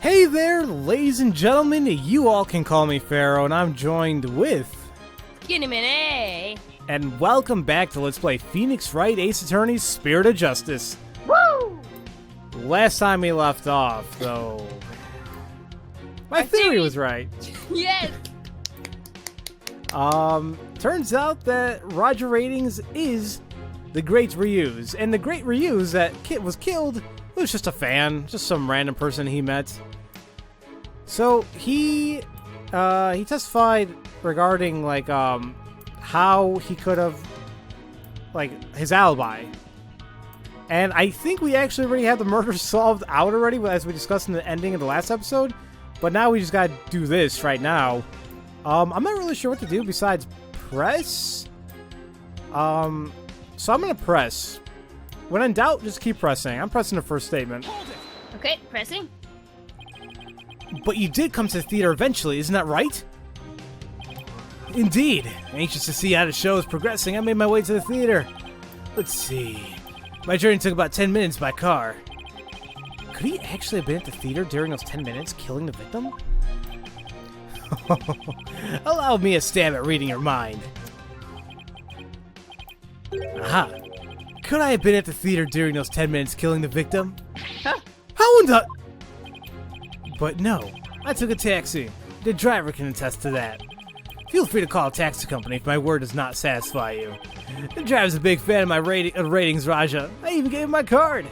Hey there, ladies and gentlemen, you all can call me Pharaoh, and I'm joined with... Ginnamon. And welcome back to Let's Play Phoenix Wright Ace Attorney's Spirit of Justice. Woo! Last time we left off, though... My theory was right. Yes! Turns out that Roger Ratings is the Great Reuse, and the Great Reuse that Kit was killed was just a fan, just some random person he met. So he testified regarding like how he could have his alibi, and I think we actually already had the murder solved out already, as we discussed in the ending of the last episode. But now we just gotta do this right now. I'm not really sure what to do besides press. So I'm gonna press. When in doubt, just keep pressing. I'm pressing the first statement. Okay, pressing. But you did come to the theater eventually, isn't that right? Indeed. Anxious to see how the show is progressing, I made my way to the theater. Let's see. My journey took about 10 minutes by car. Could he actually have been at the theater during those 10 minutes, killing the victim? Allow me a stab at reading your mind. Aha. Could I have been at the theater during those 10 minutes, killing the victim? Huh? How in the... But no, I took a taxi. The driver can attest to that. Feel free to call a taxi company if my word does not satisfy you. The driver's a big fan of my ratings, Raja. I even gave him my card.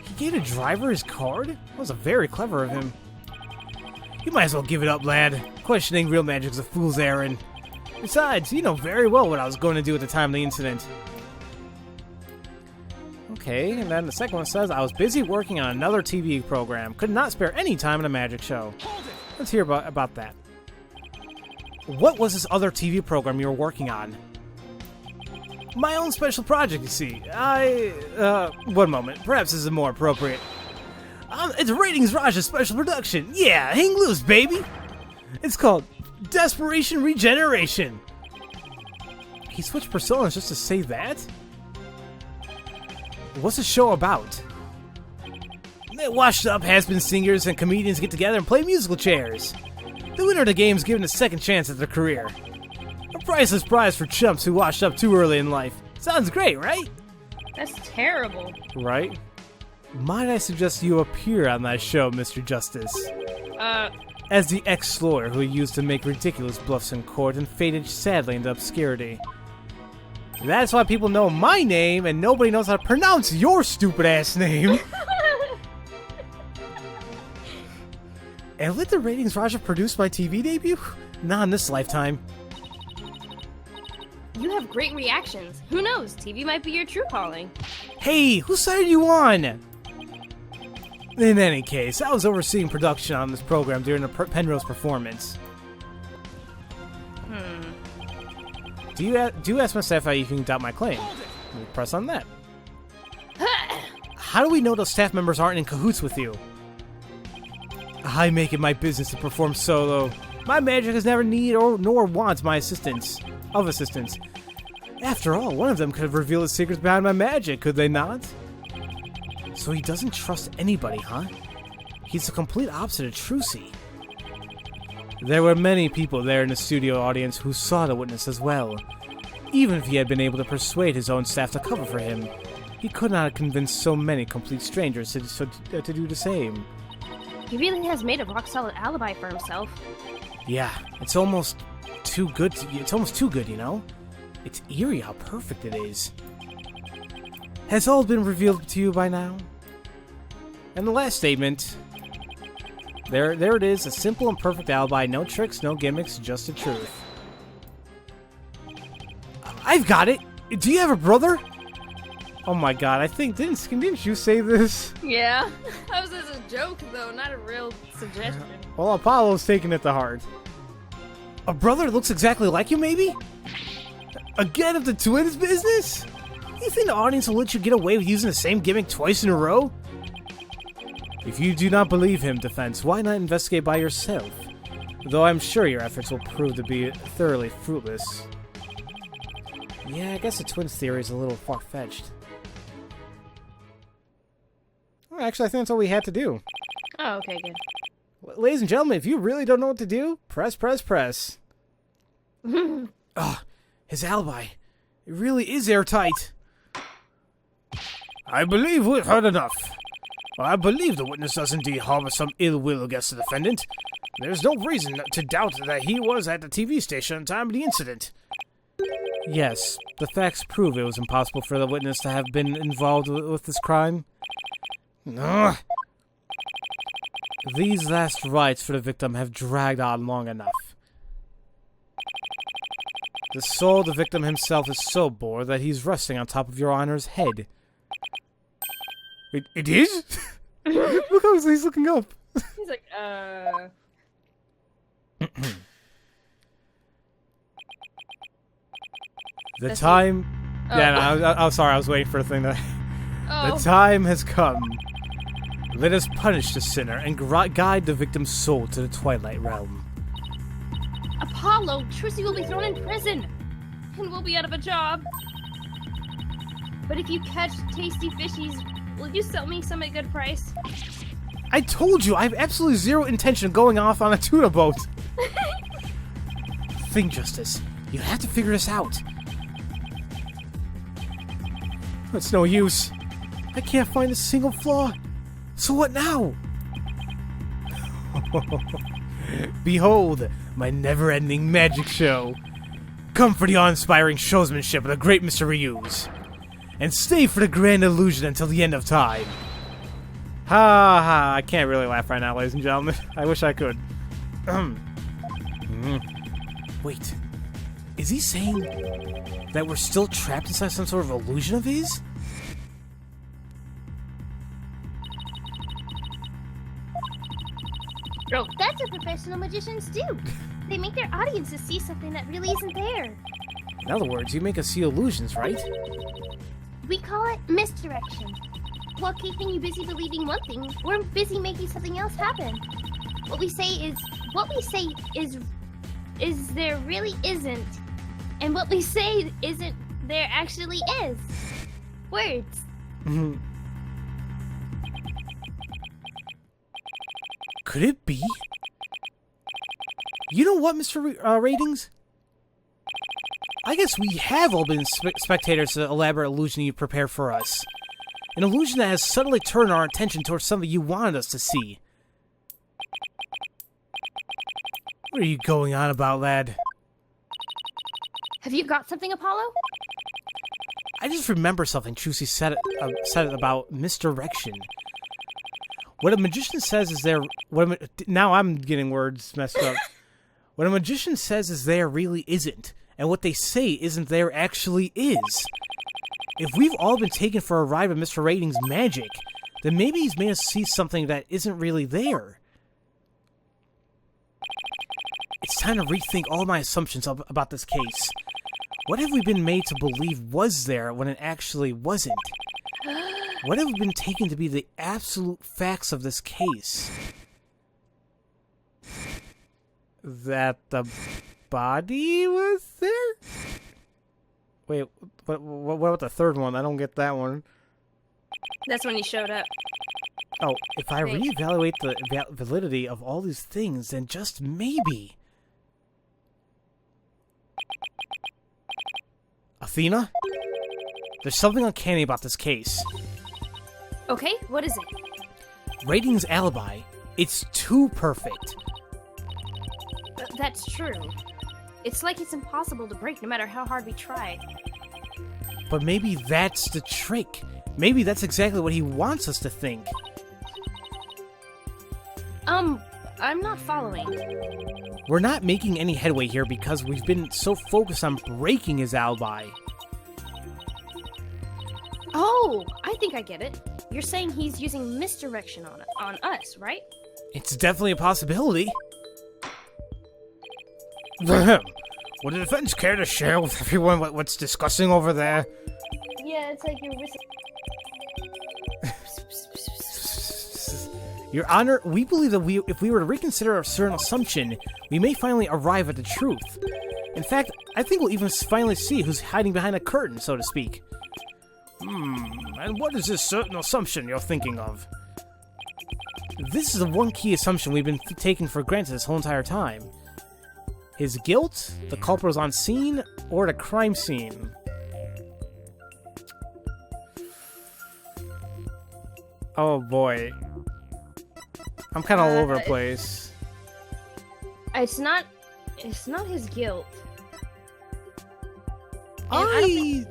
He gave the driver his card? That was very clever of him. You might as well give it up, lad. Questioning real magic's a fool's errand. Besides, you know very well what I was going to do at the time of the incident. Okay, and then the second one says, I was busy working on another TV program. Could not spare any time in a magic show. Let's hear about that. What was this other TV program you were working on? My own special project, you see. One moment. Perhaps this is more appropriate. It's Ratings Raja's special production. Yeah, hang loose, baby. It's called Desperation Regeneration. He switched personas just to say that? What's the show about? Washed-up has-been singers and comedians get together and play musical chairs. The winner of the game is given a second chance at their career. A priceless prize for chumps who washed up too early in life. Sounds great, right? That's terrible. Right? Might I suggest you appear on that show, Mr. Justice? As the ex-lawyer who used to make ridiculous bluffs in court and faded sadly into obscurity. That's why people know my name and nobody knows how to pronounce your stupid-ass name. And let the Ratings Raja produce my TV debut? Not in this lifetime. You have great reactions. Who knows? TV might be your true calling. Hey, whose side are you on? In any case, I was overseeing production on this program during the Penrose performance. Do you ask my staff how you can doubt my claim? We'll press on that. How do we know those staff members aren't in cahoots with you? I make it my business to perform solo. My magic has never needed nor wants my assistance. After all, one of them could have revealed the secrets behind my magic, could they not? So he doesn't trust anybody, huh? He's the complete opposite of Trucy. There were many people there in the studio audience who saw the witness as well. Even if he had been able to persuade his own staff to cover for him, he could not have convinced so many complete strangers to do the same. He really has made a rock-solid alibi for himself. Yeah, it's almost too good, you know? It's eerie how perfect it is. Has all been revealed to you by now? And the last statement... There it is, a simple and perfect alibi, no tricks, no gimmicks, just the truth. I've got it! Do you have a brother? Oh my god, I think, didn't you say this? Yeah. That was as a joke, though, not a real suggestion. Well, Apollo's taking it to heart. A brother that looks exactly like you, maybe? Again of the twins business? You think the audience will let you get away with using the same gimmick twice in a row? If you do not believe him, Defense, why not investigate by yourself? Though I'm sure your efforts will prove to be thoroughly fruitless. Yeah, I guess the twins theory is a little far-fetched. Well, actually, I think that's all we had to do. Oh, okay, good. Ladies and gentlemen, if you really don't know what to do, press, press, press. His alibi. It really is airtight. I believe we've heard enough. I believe the witness does indeed harbor some ill will against the defendant. There's no reason to doubt that he was at the TV station at the time of the incident. Yes, the facts prove it was impossible for the witness to have been involved with this crime. Ugh. These last rites for the victim have dragged on long enough. The soul of the victim himself is so bored that he's resting on top of your Honor's head. It is? Look how he's looking up. He's like, The time... Oh. Yeah, no, I'm sorry, I was waiting for a thing to... Oh. The time has come. Let us punish the sinner and guide the victim's soul to the Twilight Realm. Apollo, Trucy will be thrown in prison. And we'll be out of a job. But if you catch tasty fishies, will you sell me some at a good price? I told you, I have absolutely zero intention of going off on a tuna boat. Think, Justice. You have to figure this out. It's no use. I can't find a single flaw. So what now? Behold, my never-ending magic show. Come for the awe-inspiring showsmanship of the great Mr. Ryu's. And stay for the grand illusion until the end of time. Ha ha, I can't really laugh right now, ladies and gentlemen. I wish I could. Wait. Is he saying that we're still trapped inside some sort of illusion of his? Bro, that's what professional magicians do. They make their audiences see something that really isn't there. In other words, you make us see illusions, right? We call it misdirection. While keeping you busy believing one thing, we're busy making something else happen. What we say is there really isn't. And what we say isn't there actually is. Words. Could it be? You know what, Mr. Ratings? I guess we have all been spectators to the elaborate illusion you prepared for us. An illusion that has suddenly turned our attention towards something you wanted us to see. What are you going on about, lad? Have you got something, Apollo? I just remember something Trucy said about misdirection. What a magician says is there... now I'm getting words messed up. What a magician says is there really isn't. And what they say isn't there actually is. If we've all been taken for a ride with Mr. Rating's magic, then maybe he's made us see something that isn't really there. It's time to rethink all my assumptions about this case. What have we been made to believe was there when it actually wasn't? What have we been taken to be the absolute facts of this case? That the body was there? Wait, what about the third one? I don't get that one. That's when he showed up. Oh, if I reevaluate the validity of all these things, then just maybe... Athena? There's something uncanny about this case. Okay, what is it? Rating's alibi. It's too perfect. That's true. It's like it's impossible to break no matter how hard we try. But maybe that's the trick. Maybe that's exactly what he wants us to think. I'm not following. We're not making any headway here because we've been so focused on breaking his alibi. Oh, I think I get it. You're saying he's using misdirection on us, right? It's definitely a possibility. Would the defense care to share with everyone what's discussing over there? Yeah, it's like you're Your Honor, we believe that if we were to reconsider a certain assumption, we may finally arrive at the truth. In fact, I think we'll even finally see who's hiding behind the curtain, so to speak. And what is this certain assumption you're thinking of? This is the one key assumption we've been taking for granted this whole entire time. His guilt, the culprit was on scene, or the crime scene. Oh boy. I'm kind of all over the place. It's not his guilt. Okay,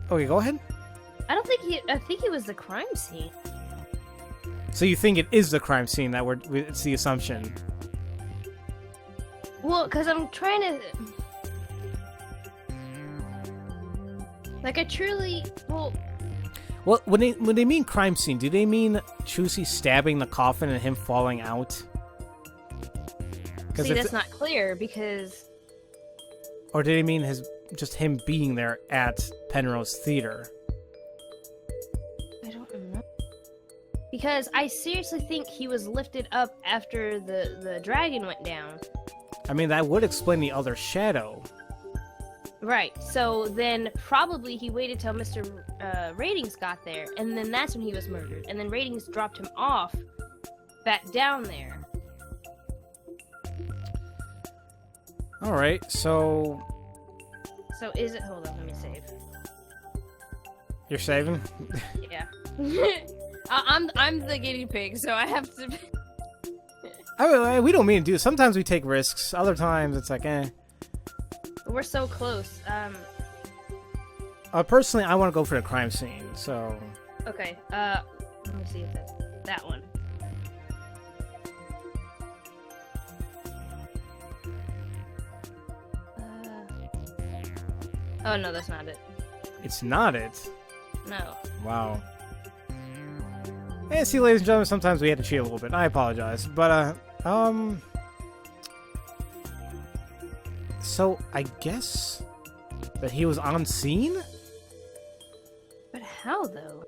go ahead. I think it was the crime scene. So you think it is the crime scene that it's the assumption? Well, because I'm trying to... Like, I truly... Well, when they mean crime scene, do they mean Chusi stabbing the coffin and him falling out? See, that's not clear, because... Or do they mean just him being there at Penrose Theater? I don't know. Because I seriously think he was lifted up after the dragon went down. I mean, that would explain the other shadow. Right, so then probably he waited till Mr. Ratings got there, and then that's when he was murdered. And then Ratings dropped him off back down there. Alright, so... So is it... Hold on, let me save. You're saving? Yeah. I'm the guinea pig, so I have to... I mean, we don't mean to do it. Sometimes we take risks. Other times it's like, eh. We're so close. Personally, I want to go for the crime scene, so... Okay, let me see if that's that one. Oh, no, that's not it. It's not it? No. Wow. Yeah, see, ladies and gentlemen, sometimes we had to cheat a little bit. I apologize. But, so, I guess that he was on scene? But how, though?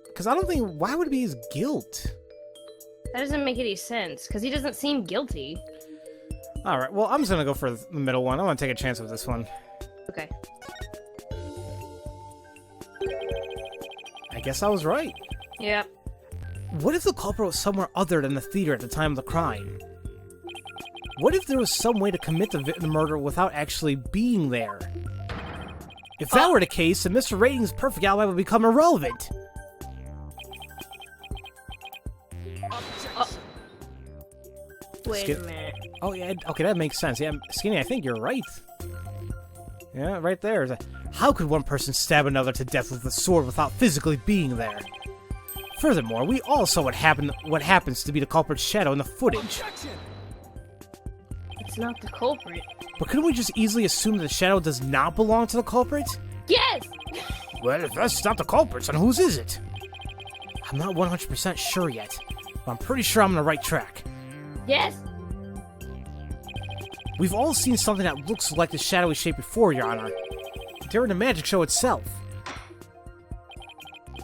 Because I don't think... Why would it be his guilt? That doesn't make any sense, because he doesn't seem guilty. Alright, well, I'm just gonna go for the middle one. I want to take a chance with this one. Okay. I guess I was right. Yep. What if the culprit was somewhere other than the theater at the time of the crime? What if there was some way to commit the murder without actually being there? If that were the case, then Mr. Ratings' perfect alibi would become irrelevant. Wait a minute. Oh, yeah, okay, that makes sense. Yeah, Skinny, I think you're right. Yeah, right there. How could one person stab another to death with a sword without physically being there? Furthermore, we all saw what happens to be the culprit's shadow in the footage. It's not the culprit. But couldn't we just easily assume that the shadow does not belong to the culprit? Yes! Well, if that's not the culprit, then whose is it? I'm not 100% sure yet, but I'm pretty sure I'm on the right track. Yes! We've all seen something that looks like the shadowy shape before, Your Honor. During the magic show itself.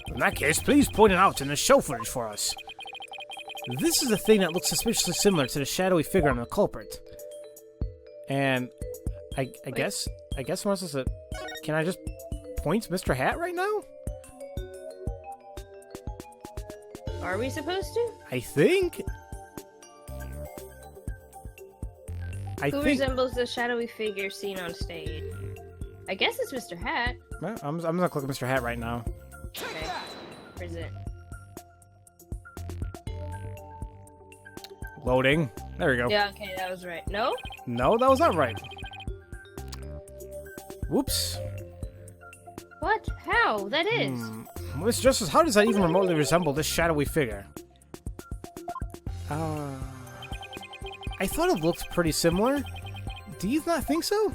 In that case, please point it out in the show footage for us. This is the thing that looks suspiciously similar to the shadowy figure on the culprit. And I guess once it's can I just point Mr. Hat right now? Are we supposed to? I think. Who resembles the shadowy figure seen on stage? I guess it's Mr. Hat. Well, I'm gonna click Mr. Hat right now. Okay. Where's it? Loading. There we go. Yeah, okay, that was right. No? No, that was not right. Whoops. What? How? That is. Miss Justice, how does that even remotely resemble this shadowy figure? I thought it looked pretty similar. Do you not think so?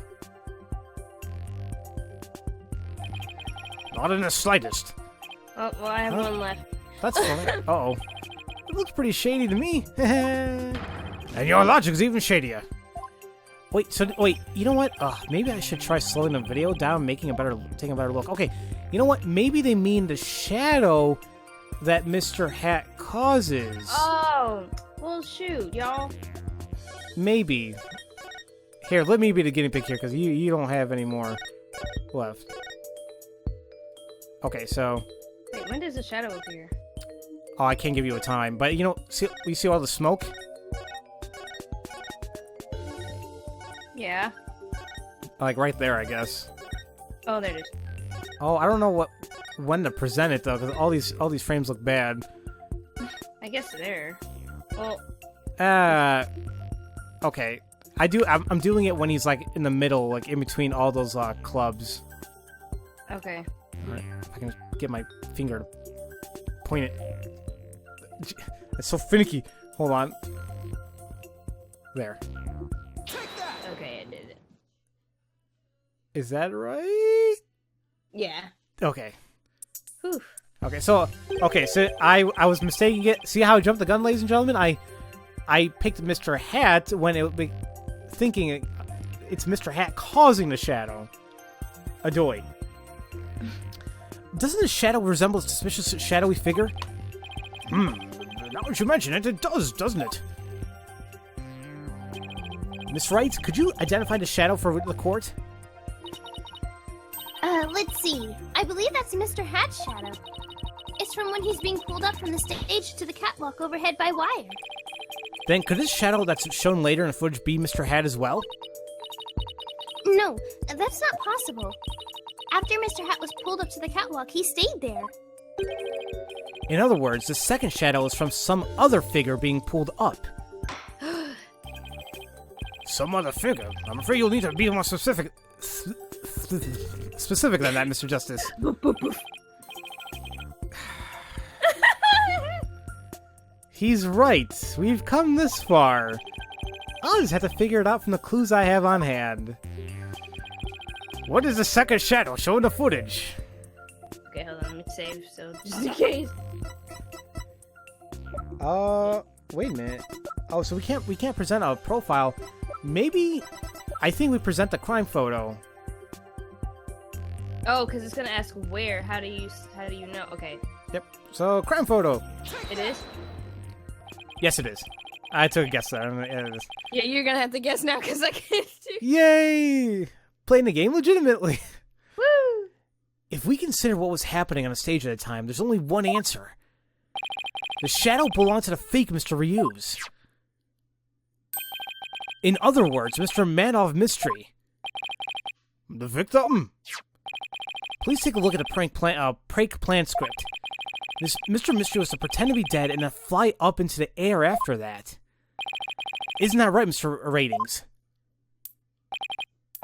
Not in the slightest. Oh, well, I have one left. That's funny. Uh-oh. It looks pretty shady to me. And your logic's even shadier. Wait, you know what? Maybe I should try slowing the video down, taking a better look. Okay, you know what? Maybe they mean the shadow that Mr. Hat causes. Oh, well, shoot, y'all. Maybe. Here, let me be the guinea pig here, because you don't have any more left. Okay, so... Wait, when does the shadow appear? Oh, I can't give you a time, but you know, you see all the smoke? Yeah. Like right there, I guess. Oh, there it is. Oh, I don't know when to present it though, because all these frames look bad. I guess there. Well. Okay. I'm doing it when he's like in the middle, like in between all those clubs. Okay. Alright, if I can get my finger to point it. It's so finicky. Hold on. There. Okay, I did it. Is that right? Yeah. Okay. Whew. Okay, so I was mistaking it. See how I jumped the gun, ladies and gentlemen? I picked Mr. Hat when it would be thinking it's Mr. Hat causing the shadow. Adoy. Doesn't the shadow resemble a suspicious shadowy figure? Now that you mention it, it does, doesn't it? Miss Wright, could you identify the shadow for the court? Let's see. I believe that's Mr. Hat's shadow. It's from when he's being pulled up from the stage to the catwalk overhead by wire. Then could this shadow that's shown later in the footage be Mr. Hat as well? No, that's not possible. After Mr. Hat was pulled up to the catwalk, he stayed there. In other words, the second shadow is from some other figure being pulled up. Some other figure? I'm afraid you'll need to be more specific. Specific than that, Mr. Justice. He's right. We've come this far. I'll just have to figure it out from the clues I have on hand. What is the second shadow? Show in the footage. Okay, hold on, let me save, so just in case. Wait a minute. Oh, so we can't present a profile. Maybe I think we present the crime photo. Oh, because it's gonna ask where. How do you know? Okay. Yep. So crime photo. It is? Yes, it is. I took a guess there. Yeah, it is. Yeah, you're gonna have to guess now because I can't do. Yay! Playing the game legitimately. Woo! If we consider what was happening on the stage at the time, there's only one answer. The shadow belonged to the fake Mr. Ryu's. In other words, Mr. Man of Mystery. The victim? Please take a look at the prank plan script. This Mr. Mystery was to pretend to be dead and then fly up into the air after that. Isn't that right, Mr. Ratings?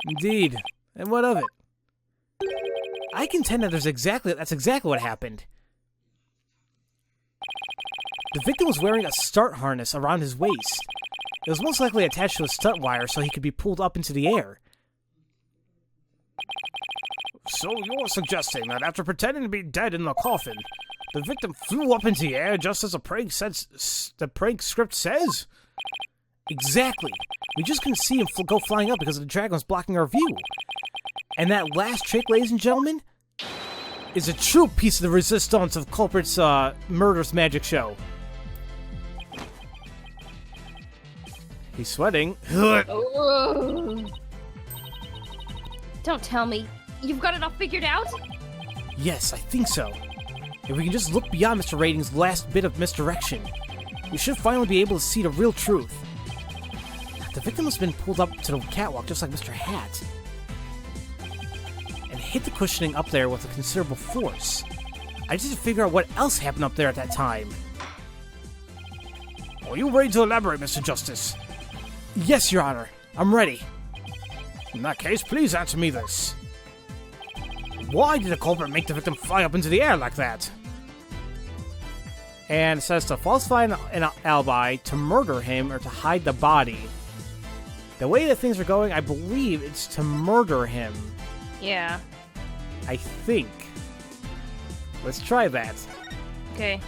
Indeed. And what of it? I contend that that's exactly what happened. The victim was wearing a start harness around his waist. It was most likely attached to a stunt wire so he could be pulled up into the air. So you're suggesting that after pretending to be dead in the coffin, the victim flew up into the air just as the prank script says? Exactly. We just couldn't see him go flying up because the dragon was blocking our view. And that last trick, ladies and gentlemen, is a true piece of the resistance of Culprit's murderous magic show. He's sweating. Oh. Don't tell me. You've got it all figured out? Yes, I think so. If we can just look beyond Mr. Rating's last bit of misdirection, we should finally be able to see the real truth. The victim must have been pulled up to the catwalk just like Mr. Hat, and hit the cushioning up there with a considerable force. I just need to figure out what else happened up there at that time. Are you ready to elaborate, Mr. Justice? Yes, Your Honor. I'm ready. In that case, please answer me this. Why did the culprit make the victim fly up into the air like that? And it says to falsify an alibi, to murder him, or to hide the body. The way that things are going, I believe it's to murder him. Yeah. I think. Let's try that. Okay.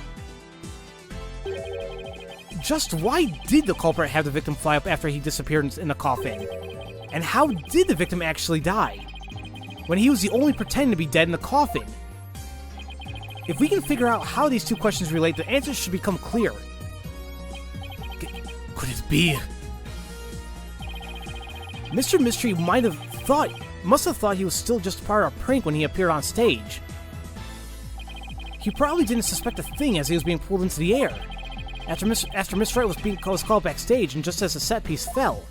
Just why did the culprit have the victim fly up after he disappeared in the coffin? And how did the victim actually die? When he was the only pretending to be dead in the coffin? If we can figure out how these two questions relate, the answers should become clear. Could it be? Mr. Mystery must have thought he was still just part of a prank when he appeared on stage. He probably didn't suspect a thing as he was being pulled into the air. After Miss Wright was called backstage, and just as the set piece fell.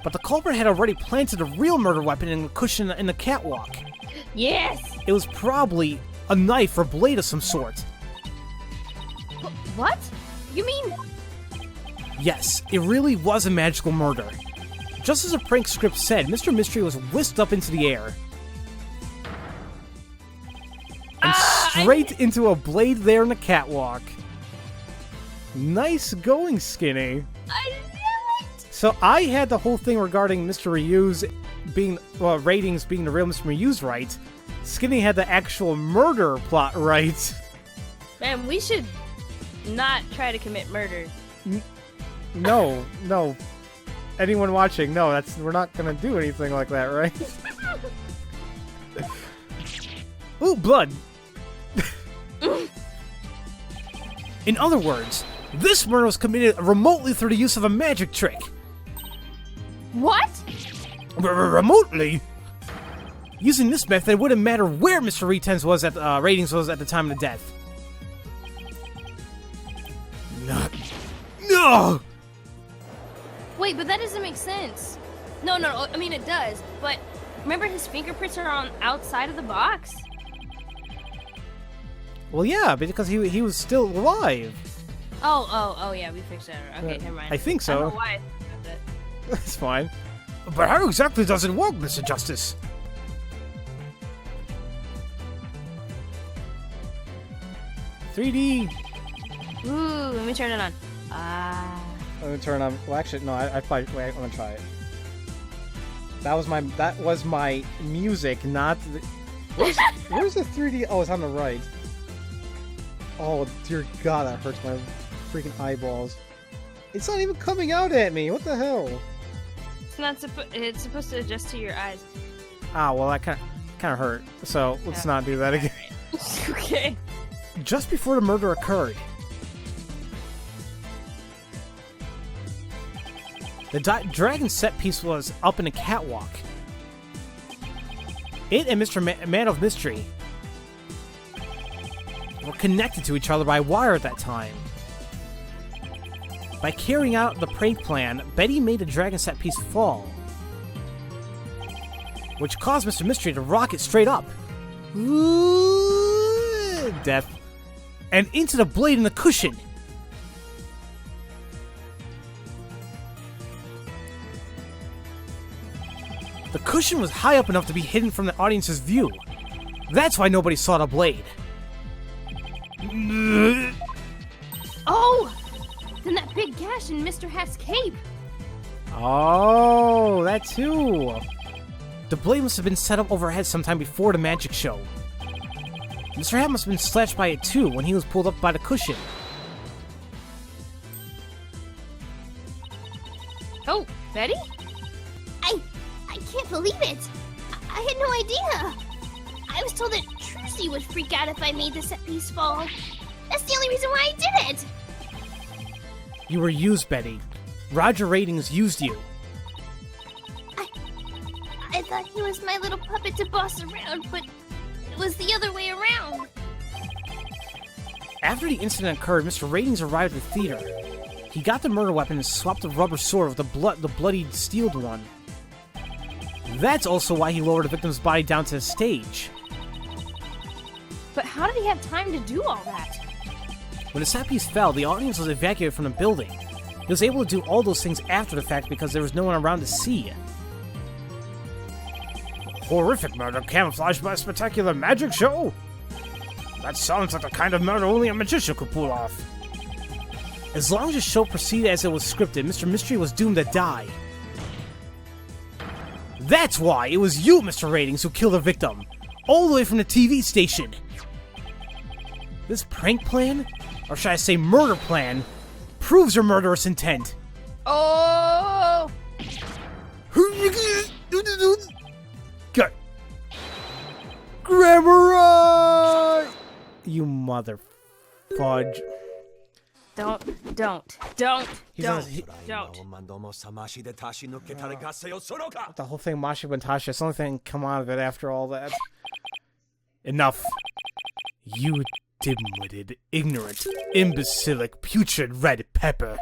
But the culprit had already planted a real murder weapon in the cushion in the catwalk. Yes! It was probably a knife or blade of some sort. What? You mean... Yes, it really was a magical murder. Just as the prank script said, Mr. Mystery was whisked up into the air. And straight into a blade there in the catwalk. Nice going, Skinny. I knew it! So I had the whole thing regarding Mr. Ryu's ratings being the real Mr. Ryu's right. Skinny had the actual murder plot right. Man, we should not try to commit murder. No. Anyone watching, no, we're not gonna do anything like that, right? Ooh, blood! In other words, this murder was committed remotely through the use of a magic trick. What? Remotely? Using this method, it wouldn't matter where Mr. Ratings was at the time of the death. No! Wait, but that doesn't make sense. No, I mean it does, but remember his fingerprints are on outside of the box? Well, yeah, because he was still alive. Oh, yeah, we fixed that. Okay, never mind. I think so. I don't know why I think about that. That's fine. But how exactly does it work, Mr. Justice? $3D. Ooh, let me turn it on. Let me turn on. Well, actually, no. I probably. Wait, I'm gonna try it. That was my music, not. Where's the 3D? Oh, it's on the right. Oh dear God, that hurts my freaking eyeballs. It's not even coming out at me. What the hell? It's supposed to adjust to your eyes. Ah, well, that kind of hurt. So let's not do that again. Right. Okay. Just before the murder occurred, the dragon set piece was up in a catwalk. It and Mr. Man of Mystery were connected to each other by wire at that time. By carrying out the prank plan, Betty made the dragon set piece fall, which caused Mr. Mystery to rocket straight up. Ooh, death. And into the blade in the cushion. The cushion was high up enough to be hidden from the audience's view. That's why nobody saw the blade. Oh! Then that big gash in Mr. Hat's cape. Oh, that too. The blade must have been set up overhead sometime before the magic show. Mr. Hat must have been slashed by it too when he was pulled up by the cushion. Oh, Betty? I can't believe it. I had no idea. I was told that Trucy would freak out if I made the set piece fall. That's the only reason why I did it. You were used, Betty. Roger Ratings used you. I thought he was my little puppet to boss around, but it was the other way around. After the incident occurred, Mr. Ratings arrived at the theater. He got the murder weapon and swapped the rubber sword with the bloodied steeled one. That's also why he lowered the victim's body down to the stage. But how did he have time to do all that? When the set piece fell, the audience was evacuated from the building. He was able to do all those things after the fact because there was no one around to see. Horrific murder camouflaged by a spectacular magic show? That sounds like the kind of murder only a magician could pull off. As long as the show proceeded as it was scripted, Mr. Mystery was doomed to die. That's why it was you, Mr. Ratings, who killed the victim, all the way from the TV station. This prank plan, or should I say murder plan, proves your murderous intent. Oh! Good. Grammar! You mother fudge. Don't. He- Don't. The whole thing, Mashi Bantashi, that's the only thing come out of it after all that. Enough. You dim-witted, ignorant, imbecilic, putrid red pepper.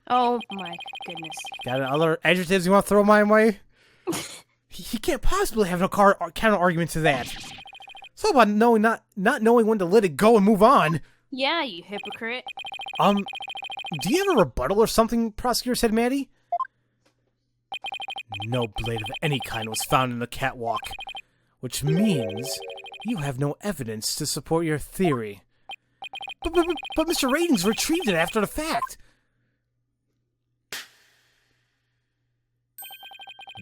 Oh my goodness. Got any other adjectives you want to throw my way? He can't possibly have no counter argument to that. It's all about knowing not knowing when to let it go and move on. Yeah, you hypocrite. Do you have a rebuttal or something, prosecutor said Maddie? No blade of any kind was found in the catwalk, which means you have no evidence to support your theory. But Mr. Ratings retrieved it after the fact.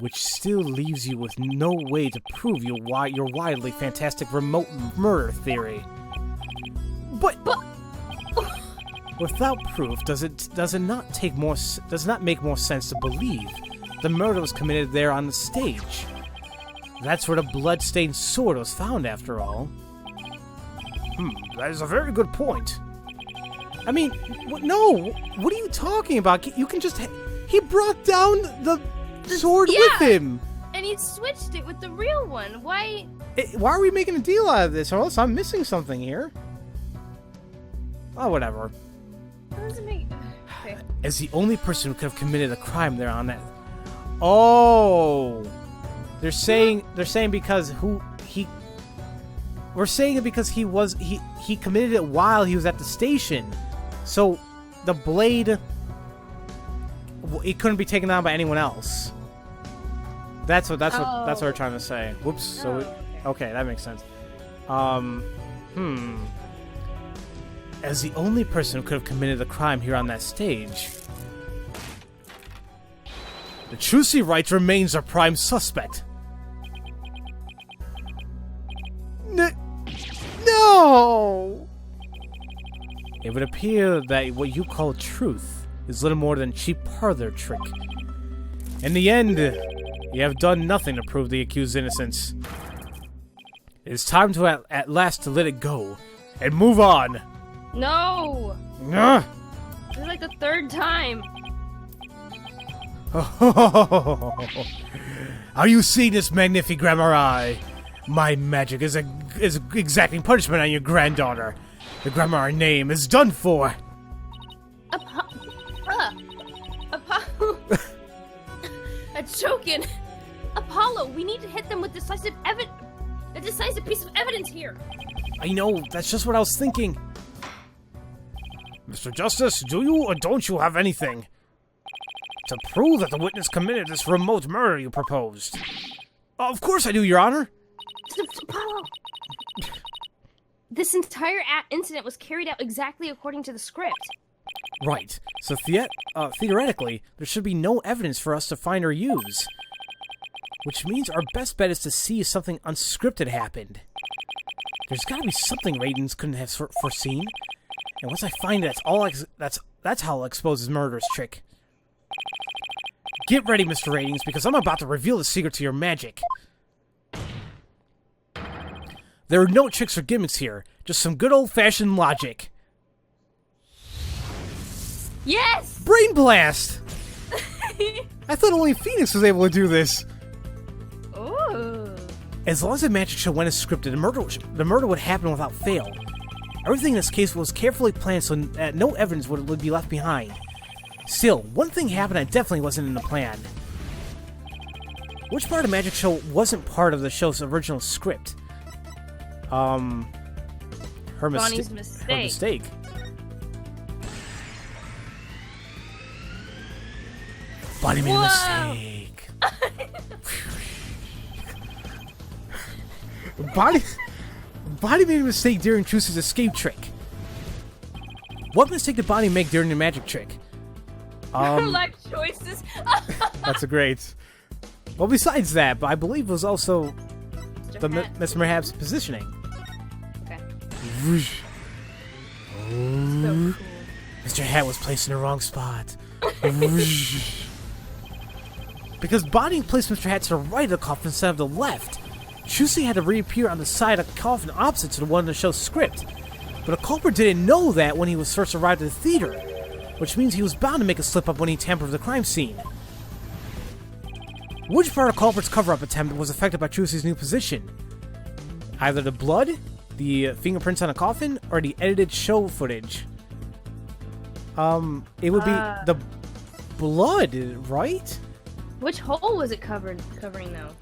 Which still leaves you with no way to prove your wildly fantastic remote murder theory. But without proof, does it not make more sense to believe the murder was committed there on the stage? That's where the blood-stained sword was found, after all. That is a very good point. I mean, no, what are you talking about? You can just... He brought down the sword with him! And he switched it with the real one. Why are we making a deal out of this? Or else I'm missing something here. Oh, whatever. That doesn't make... Okay. As the only person who could have committed a crime there on that... Oh! They're saying because we're saying it because he committed it while he was at the station. So the blade, it couldn't be taken down by anyone else. That's what we're trying to say. Whoops. Okay, that makes sense. As the only person who could have committed the crime here on that stage, the Trucy Wright remains our prime suspect. No! It would appear that what you call truth is little more than a cheap parlor trick. In the end, you have done nothing to prove the accused's innocence. It is time to at last to let it go and move on. No! Ugh. This is like the third time. Are you seeing this, magnific Grammar? My magic is exacting punishment on your granddaughter. The Grammar name is done for. Apollo. A token. Apollo, we need to hit them with decisive a decisive piece of evidence here. I know, that's just what I was thinking. Mr. Justice, do you or don't you have anything to prove that the witness committed this remote murder you proposed? Of course I do, Your Honor. Apollo. This entire incident was carried out exactly according to the script. Right. So theoretically, there should be no evidence for us to find or use. Which means our best bet is to see if something unscripted happened. There's got to be something Ratings couldn't have foreseen. And once I find it, that's how I'll expose his murderous trick. Get ready, Mr. Ratings, because I'm about to reveal the secret to your magic. There are no tricks or gimmicks here, just some good old-fashioned logic. Yes! Brain blast! I thought only Phoenix was able to do this. Ooh. As long as the magic show went as scripted, the murder would happen without fail. Everything in this case was carefully planned so that no evidence would be left behind. Still, one thing happened that definitely wasn't in the plan. Which part of the magic show wasn't part of the show's original script? Bonnie's mistake. Her mistake. Bonnie made a mistake. Bonnie made a mistake during Trucy's escape trick. What mistake did Bonnie make during the magic trick? Life choices. That's a great. Well, besides that, but I believe it was also Miss Merhab's positioning. Okay. Whoosh. So cool. Mr. Hat was placed in the wrong spot. Whoosh. Because Bonnie placed Mr. Hat to the right of the coffin instead of the left. Trucy had to reappear on the side of the coffin opposite to the one in the show's script. But the culprit didn't know that when he was first arrived at the theater. which means he was bound to make a slip-up when he tampered with the crime scene. Which part of culprit's cover-up attempt was affected by Trucy's new position? Either the blood, the fingerprints on a coffin, or the edited show footage? It would be the blood, right? Which hole was it covering though?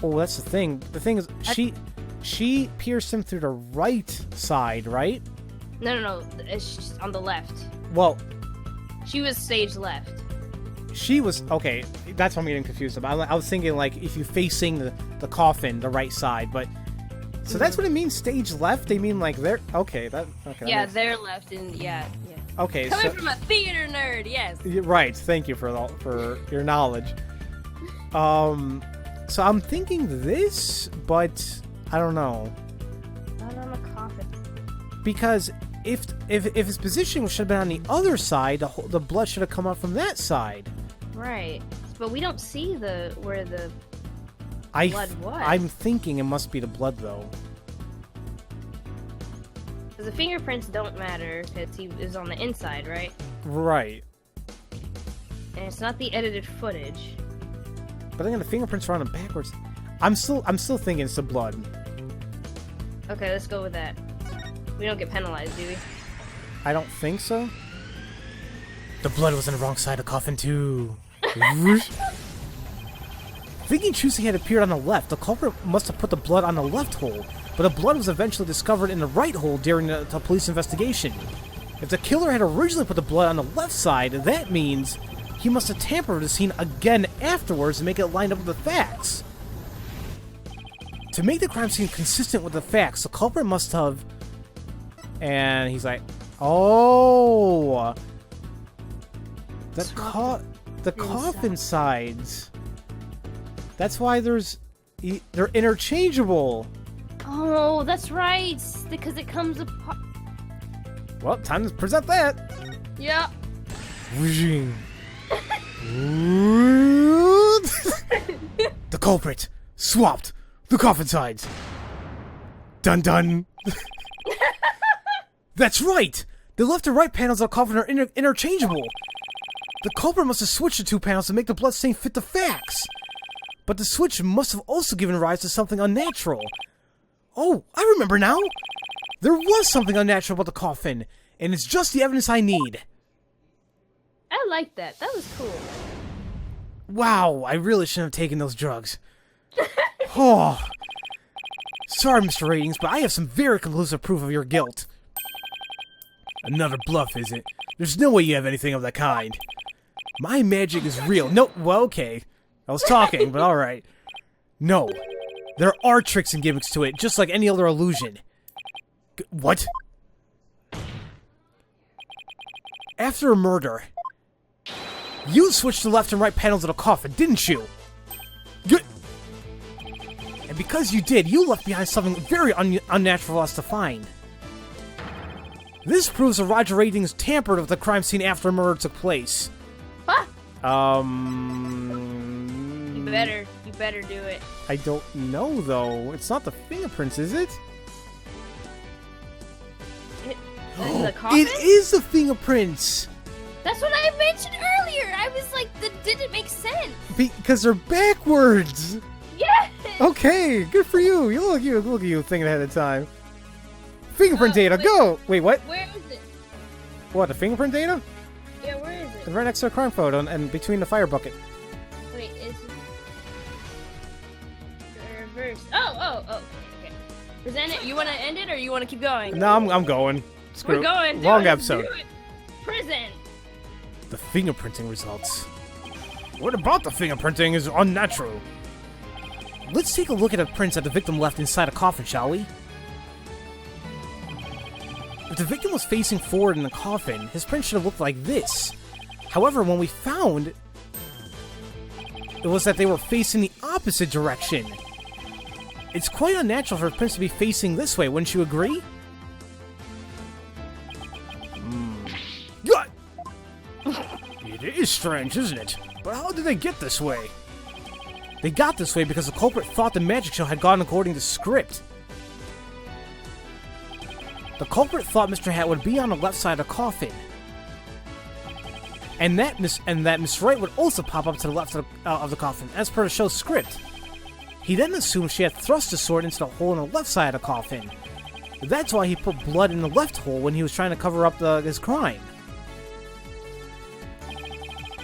Oh, that's the thing. The thing is, she pierced him through the right side, right? No. It's on the left. Well, She was stage left. she was... Okay, that's what I'm getting confused about. I was thinking, like, if you're facing the coffin, the right side, but... So that's what it means, stage left? They mean, like, they're... Okay, that... Okay. Yeah, they're left and yeah. Okay, Coming so... from a theater nerd, yes. Right, thank you for your knowledge. So I'm thinking this, but I don't know. Not on the coffin. Because if his position should have been on the other side, the blood should have come out from that side. Right, but we don't see where the blood was. I'm thinking it must be the blood, though. Because the fingerprints don't matter because he is on the inside, right? Right. And it's not the edited footage. But then the fingerprints are on him backwards. I'm still thinking it's the blood. Okay, let's go with that. We don't get penalized, do we? I don't think so. The blood was on the wrong side of the coffin, too. Thinking Trucy had appeared on the left, the culprit must have put the blood on the left hole, but the blood was eventually discovered in the right hole during the police investigation. If the killer had originally put the blood on the left side, that means he must have tampered with the scene again afterwards to make it line up with the facts. To make the crime scene consistent with the facts, the culprit must have... And he's like, oh... The coffin sides. That's why they're interchangeable. Oh, that's right. Because it comes apart. Well, time to present that. Yeah. The culprit swapped the coffin sides. Dun dun. That's right. The left and right panels of the coffin are interchangeable. The culprit must have switched the two panels to make the blood stain fit the facts. But the switch must have also given rise to something unnatural. Oh, I remember now. There was something unnatural about the coffin, and it's just the evidence I need. I like that. That was cool. Wow, I really shouldn't have taken those drugs. Oh. Sorry, Mr. Ratings, but I have some very conclusive proof of your guilt. Another bluff, is it? There's no way you have anything of that kind. My magic is real. No, well, okay. I was talking, but alright. No. There are tricks and gimmicks to it, just like any other illusion. What? After a murder, you switched the left and right panels of the coffin, didn't you? Good. And because you did, you left behind something very unnatural for us to find. This proves that Roger Ratings tampered with the crime scene after a murder took place. Huh? You better do it. I don't know, though. It's not the fingerprints, is it? The coffin? It is the fingerprints! That's what I mentioned earlier! I was like, that didn't make sense! Because they're backwards! Yes! Okay, good for you. Look at you thinking ahead of time. Fingerprint data, wait. go! Wait, what? Where is it? What, the fingerprint data? Yeah, where is it? Right next to the crime photo and between the fire bucket. Wait, is it... Reverse. Oh, okay. Present it. You want to end it or you want to keep going? No, I'm going. Screw We're going. Long episode. Prison. The fingerprinting results. What about the fingerprinting is unnatural? Let's take a look at the prints that the victim left inside a coffin, shall we? If the victim was facing forward in the coffin, his print should have looked like this. However, when we found, it was that they were facing the opposite direction. It's quite unnatural for prints to be facing this way, wouldn't you agree? It is strange, isn't it? But how did they get this way? They got this way because the culprit thought the magic show had gone according to script. The culprit thought Mr. Hat would be on the left side of the coffin. and that Miss Wright would also pop up to the left of the coffin, as per the show's script. He then assumed she had thrust the sword into the hole in the left side of the coffin. That's why he put blood in the left hole when he was trying to cover up his crime.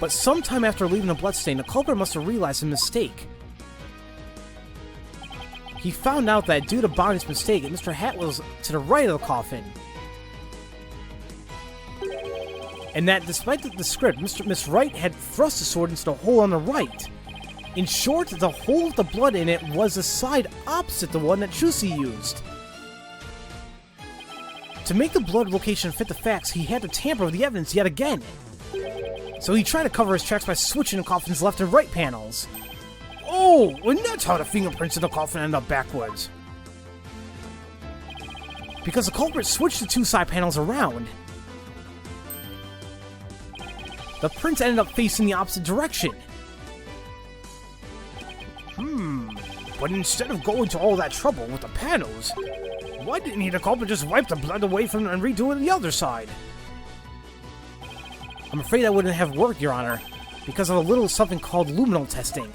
But sometime after leaving the bloodstain, the culprit must have realized his mistake. He found out that due to Bonnie's mistake, Mr. Hat was to the right of the coffin. And that despite the script, Miss Wright had thrust the sword into the hole on the right. In short, the hole with the blood in it was the side opposite the one that Trucy used. To make the blood location fit the facts, he had to tamper with the evidence yet again. So he tried to cover his tracks by switching the coffin's left and right panels. Oh, and that's how the fingerprints in the coffin end up backwards. Because the culprit switched the two side panels around, the prints ended up facing the opposite direction. But instead of going to all that trouble with the panels, why didn't the culprit just wipe the blood away from and redo it on the other side? I'm afraid that wouldn't have worked, Your Honor, because of a little something called luminol testing.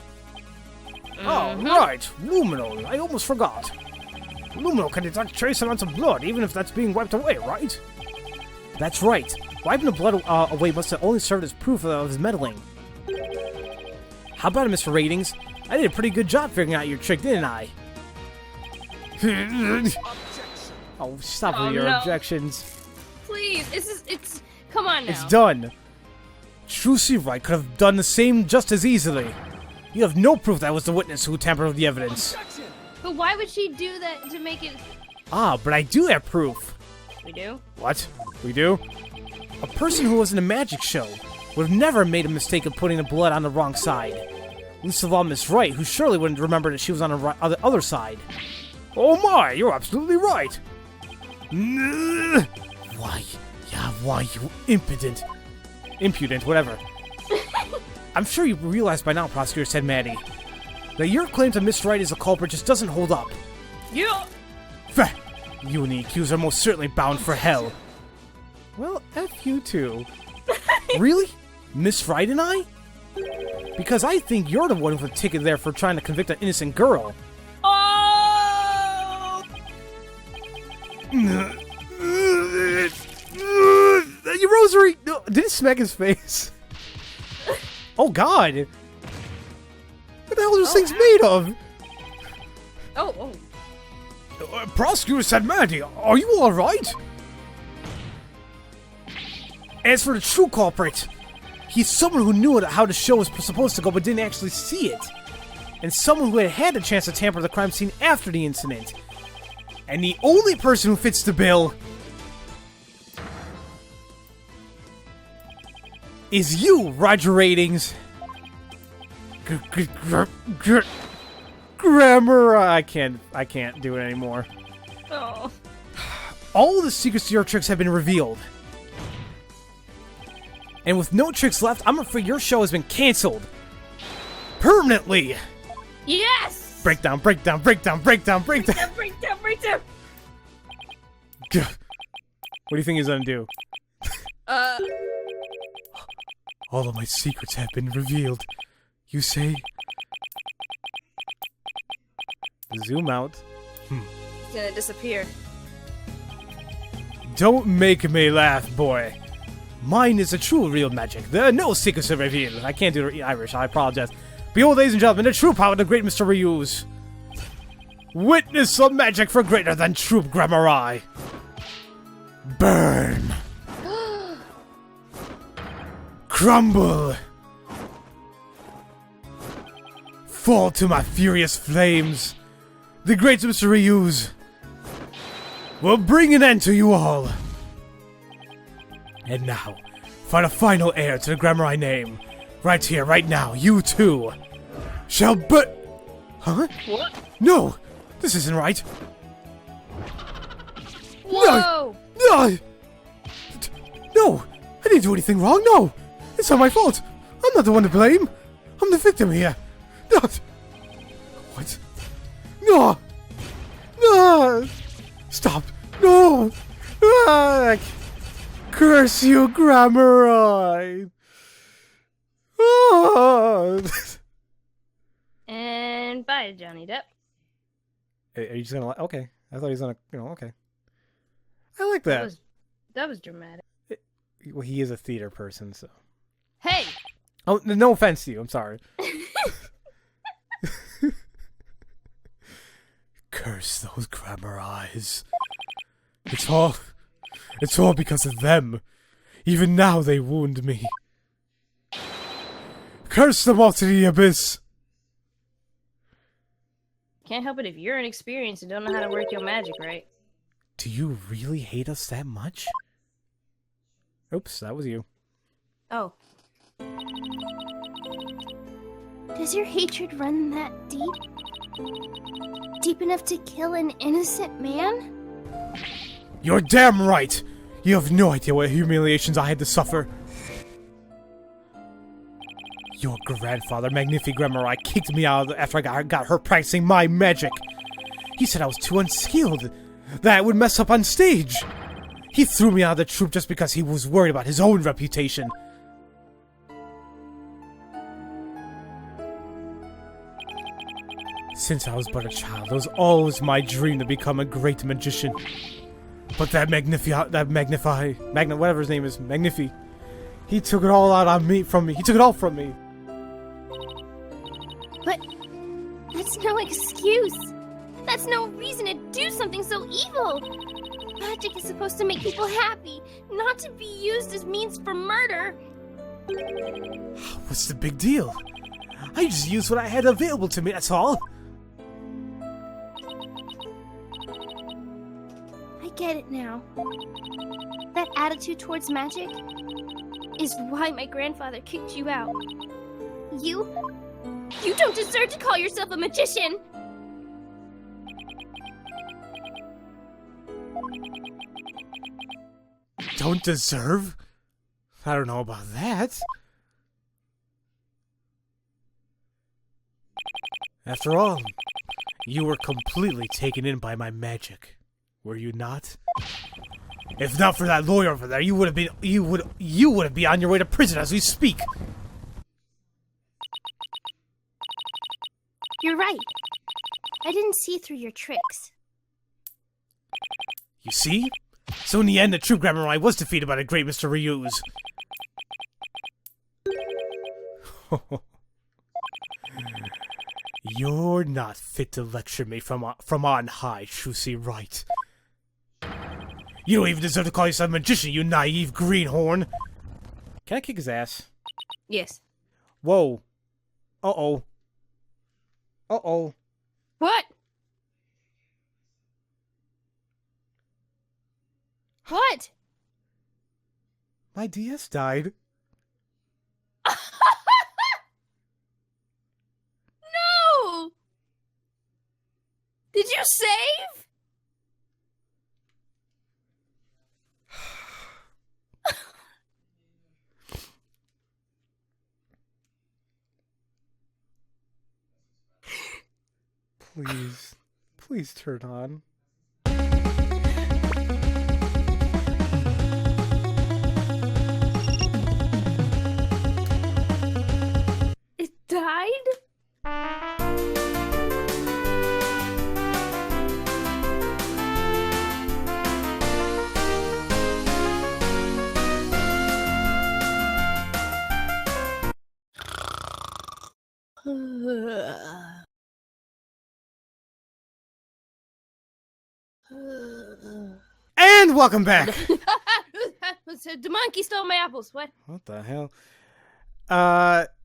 Oh, right, luminol. I almost forgot. Luminol can detect trace amounts of blood, even if that's being wiped away, right? That's right. Wiping the blood away must have only served as proof of his meddling. How about it, Mr. Ratings? I did a pretty good job figuring out your trick, didn't I? Oh, stop with your objections. Please, it's... Come on now. It's done. Trucy Wright could have done the same just as easily. You have no proof that was the witness who tampered with the evidence. But why would she do that to make it... Ah, but I do have proof. We do? What? We do? A person who was in a magic show would have never made a mistake of putting the blood on the wrong side. Least of all Miss Wright, who surely wouldn't remember that she was on the other side. Oh my, you're absolutely right. Why, you impudent, whatever. I'm sure you realize by now, Prosecutor, said Maddie, that your claim to Miss Wright as a culprit just doesn't hold up. Yeah. You and the accused are most certainly bound for hell. Well, F you too. Really? Miss Wright and I? Because I think you're the one with a ticket there for trying to convict an innocent girl. Oh! Your rosary! Did it smack his face? Oh God! What the hell are those things made of? Oh. Prosecutor said, Mandy, are you alright? As for the true culprit, he's someone who knew how the show was supposed to go but didn't actually see it. And someone who had the chance to tamper with the crime scene after the incident. And the only person who fits the bill is you, Roger Ratings. Grammar. I can't do it anymore. Oh. All the secrets to your tricks have been revealed. And with no tricks left, I'm afraid your show has been canceled. Permanently. Yes! Breakdown. Breakdown. What do you think he's gonna do? All of my secrets have been revealed. You say? Zoom out. He's gonna disappear. Don't make me laugh, boy. Mine is a true real magic. There are no secrets to reveal. I can't do Irish, I apologize. Behold, ladies and gentlemen, the true power of the great Mr. Reuse. Witness some magic for greater than troop grammari. Burn. Crumble. Fall to my furious flames. The great Mr. Reuse will bring an end to you all. And now, for the final heir to the Grammari name, right here, right now, you too shall Huh? What? No! This isn't right! Whoa! No! No! I didn't do anything wrong, no! It's not my fault! I'm not the one to blame! I'm the victim here! No! What? No! No! Stop! No! Ah! Curse you, Grammari! know. And bye, Johnny Depp. Are you just gonna? Okay, I thought he was gonna. Okay. I like that. That was dramatic. Well, he is a theater person, so. Hey. Oh, no offense to you. I'm sorry. Curse those grammar eyes. It's all because of them. Even now they wound me. Curse them all to the abyss. Can't help it if you're inexperienced and don't know how to work your magic right. Do you really hate us that much? Oops, that was you. Oh. Does your hatred run that deep? Deep enough to kill an innocent man? You're damn right! You have no idea what humiliations I had to suffer. Your grandfather, Magnific Grammar, kicked me out after I got hurt practicing my magic. He said I was too unskilled, that I would mess up on stage. He threw me out of the troupe just because he was worried about his own reputation. Since I was but a child, it was always my dream to become a great magician. But that whatever his name is, Magnifi, he took it all out on me, from me. He took it all from me. But that's no excuse. That's no reason to do something so evil. Magic is supposed to make people happy, not to be used as means for murder. What's the big deal? I just used what I had available to me, that's all. I get it now. That attitude towards magic is why my grandfather kicked you out. You don't deserve to call yourself a magician! Don't deserve? I don't know about that. After all, you were completely taken in by my magic, were you not? If not for that lawyer over there, you would be on your way to prison as we speak. You're right. I didn't see through your tricks. You see? So in the end, the true Grammar was defeated by the great Mr. Ryuz. You're not fit to lecture me from on high, Trucy Wright. You don't even deserve to call yourself a magician, you naive greenhorn! Can I kick his ass? Yes. Whoa. Uh-oh. Uh-oh. What? What? My DS died. No! Did you save? Please turn on. It died? And welcome back! The monkey stole my apples. What? What the hell?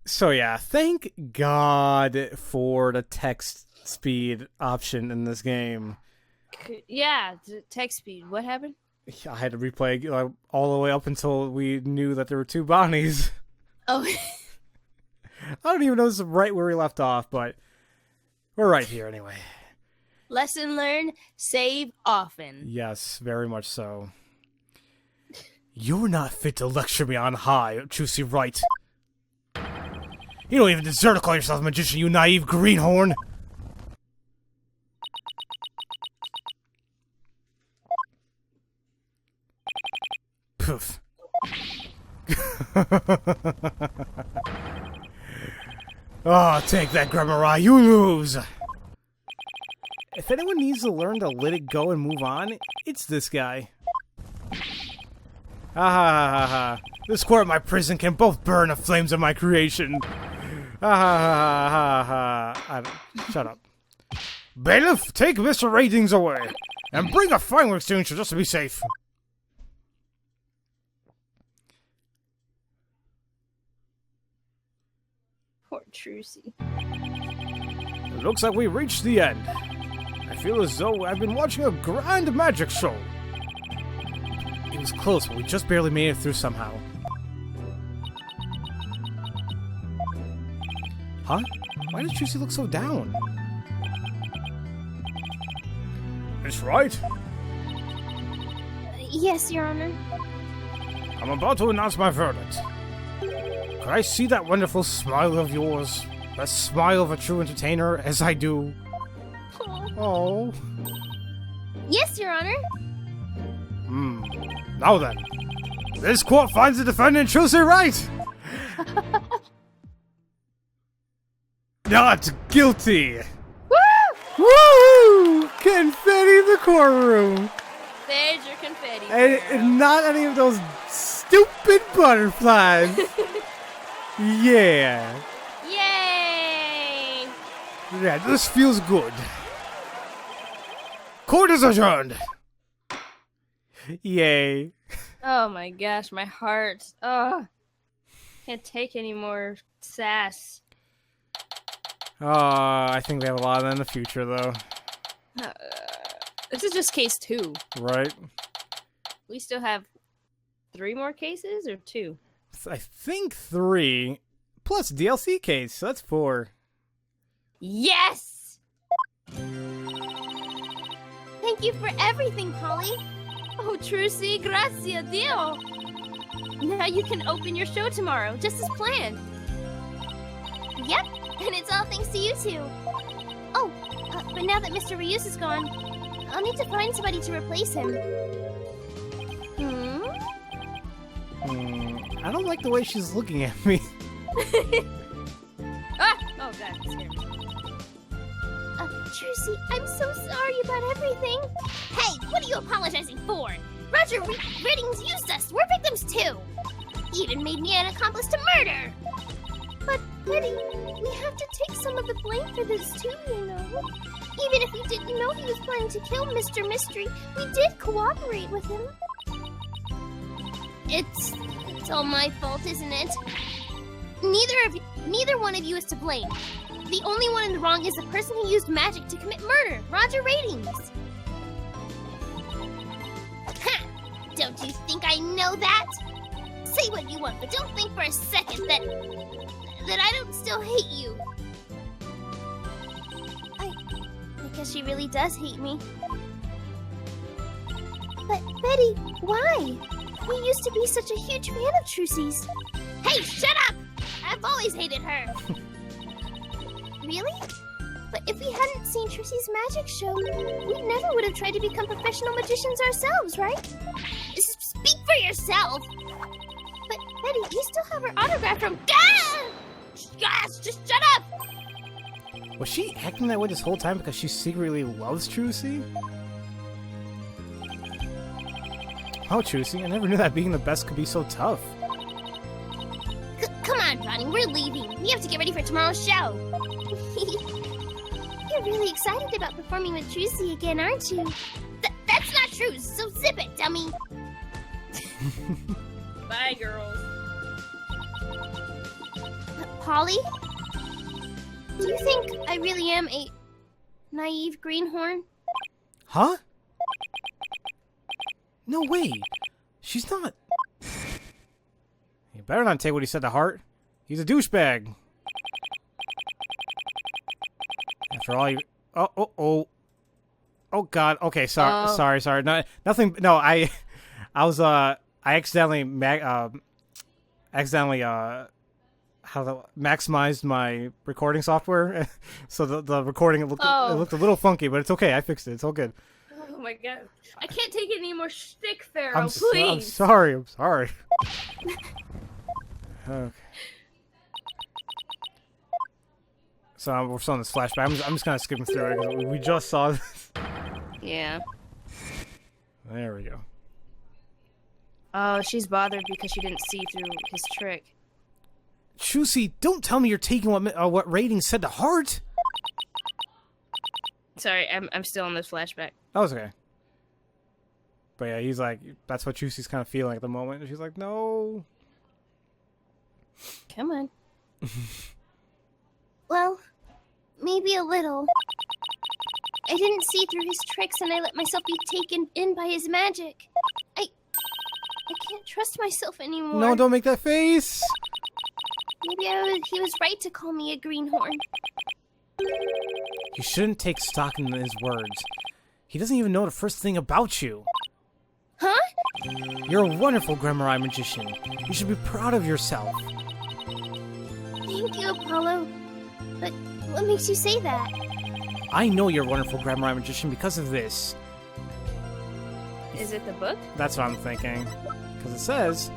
So yeah, thank God for the text speed option in this game. Yeah, text speed. What happened? I had to replay all the way up until we knew that there were two Bonnies. Oh. I don't even know this is right where we left off, but we're right here anyway. Lesson learned, save often. Yes, very much so. You're not fit to lecture me on high, Trucy Wright. You don't even deserve to call yourself a magician, you naive greenhorn! Poof. Oh, take that, Grandma. You lose. If anyone needs to learn to let it go and move on, it's this guy. Ha ha ha ha. This court and my prison can both burn the flames of my creation. Ha ha ha ha ha. Shut up. Bailiff, take Mr. Ratings away. And bring a fire extinguisher just to be safe. Poor Trucy. It looks like we reached the end. I feel as though I've been watching a grand magic show. It was close, but we just barely made it through somehow. Huh? Why does Trucy look so down? It's right. Yes, Your Honor. I'm about to announce my verdict. Could I see that wonderful smile of yours? That smile of a true entertainer, as I do. Oh. Yes, Your Honor. Now then, this court finds the defendant Trucy Wright not guilty. Woo! Woo! Confetti in the courtroom. There's your confetti. And not any of those stupid butterflies. Yeah. Yay! Yeah, this feels good. Court is adjourned. Yay. Oh my gosh, my heart. Oh, can't take any more sass. I think they have a lot of that in the future, though. This is just case 2. Right? We still have 3 more cases, or 2? I think 3, plus DLC case, so that's 4. Yes! Thank you for everything, Polly. Oh, Trucy, grazie Dio. Now you can open your show tomorrow, just as planned. Yep, and it's all thanks to you two. Oh, but now that Mr. Ryus is gone, I'll need to find somebody to replace him. I don't like the way she's looking at me. Ah! Oh, God, it scared me. Trucy, I'm so sorry about everything. Hey, what are you apologizing for? Roger Riddings used us. We're victims too. Even made me an accomplice to murder. But, Betty, we have to take some of the blame for this too, you know. Even if we didn't know he was planning to kill Mr. Mystery, we did cooperate with him. It's all my fault, isn't it? Neither one of you is to blame. The only one in the wrong is the person who used magic to commit murder, Roger Ratings. Ha! Don't you think I know that? Say what you want, but don't think for a second that I don't still hate you. I guess she really does hate me. But, Betty, why? We used to be such a huge fan of Trucy's. Hey, shut up! I've always hated her. Really? But if we hadn't seen Trucy's magic show, we never would have tried to become professional magicians ourselves, right? Speak for yourself. But, Betty, we still have her autograph from... Gosh, just shut up! Was she acting that way this whole time because she secretly loves Trucy? Oh, Trucy, I never knew that being the best could be so tough. Come on, Bonnie, we're leaving. We have to get ready for tomorrow's show. You're really excited about performing with Trucy again, aren't you? That's not true, so zip it, dummy. Bye, girls. Polly? Do you think I really am a naive greenhorn? Huh? No way. She's not. You better not take what he said to heart. He's a douchebag. After all, you... Oh, God. Okay, sorry. No, nothing. No, I accidentally maximized my recording software, so the recording it looked a little funky, but it's okay. I fixed it. It's all good. Oh my God, I can't take any more shtick, Pharaoh. Please. I'm sorry. Okay. So we're still in this flashback. I'm just kind of skipping through it because we just saw this. Yeah. There we go. Oh, she's bothered because she didn't see through his trick. Chusi, don't tell me you're taking what Ratings said to heart. Sorry, I'm still in this flashback. That was okay. But yeah, he's like, that's what Chusi's kind of feeling at the moment. And she's like, no. Come on. Well, maybe a little. I didn't see through his tricks and I let myself be taken in by his magic. I can't trust myself anymore. No, don't make that face. Maybe he was right to call me a greenhorn. You shouldn't take stock in his words. He doesn't even know the first thing about you. Huh? You're a wonderful Grimoire magician. You should be proud of yourself. Thank you, Apollo. But what makes you say that? I know you're a wonderful Grimoire magician because of this. Is it the book? That's what I'm thinking. Because it says...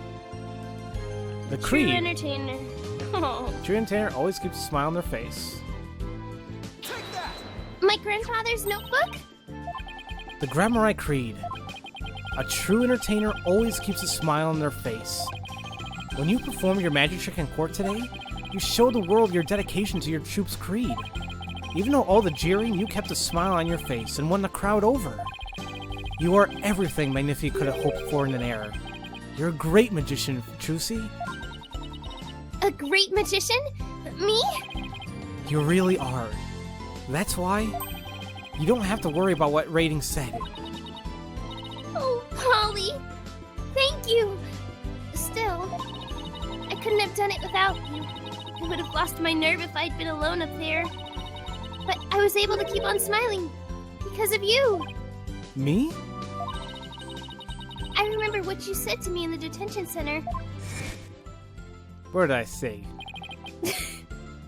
The True creed. entertainer. Oh. True entertainer always keeps a smile on their face. My grandfather's notebook? The Grimoire Creed. A true entertainer always keeps a smile on their face. When you perform your magic trick in court today, you show the world your dedication to your troop's creed. Even though all the jeering, you kept a smile on your face and won the crowd over. You are everything Magnifique could have hoped for in an era. You're a great magician, Chusi. A great magician? Me? You really are. That's why you don't have to worry about what Ratings said. Oh, Polly. Thank you. Still, I couldn't have done it without you. I would have lost my nerve if I'd been alone up there. But I was able to keep on smiling because of you. Me? I remember what you said to me in the detention center. What did I say?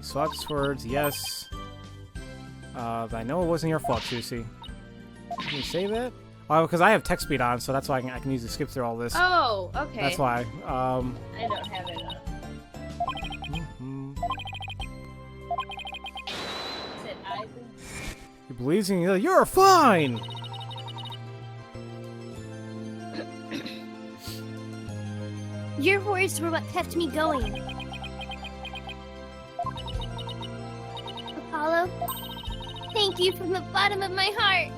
Swapped words, yes. I know it wasn't your fault, Chusi. Can you say that? Oh, because I have text speed on, so that's why I can usually skip through all this. Oh, okay. That's why. I don't have it on. Said I. He believes in you. You're fine! Your words were what kept me going. Apollo, thank you from the bottom of my heart.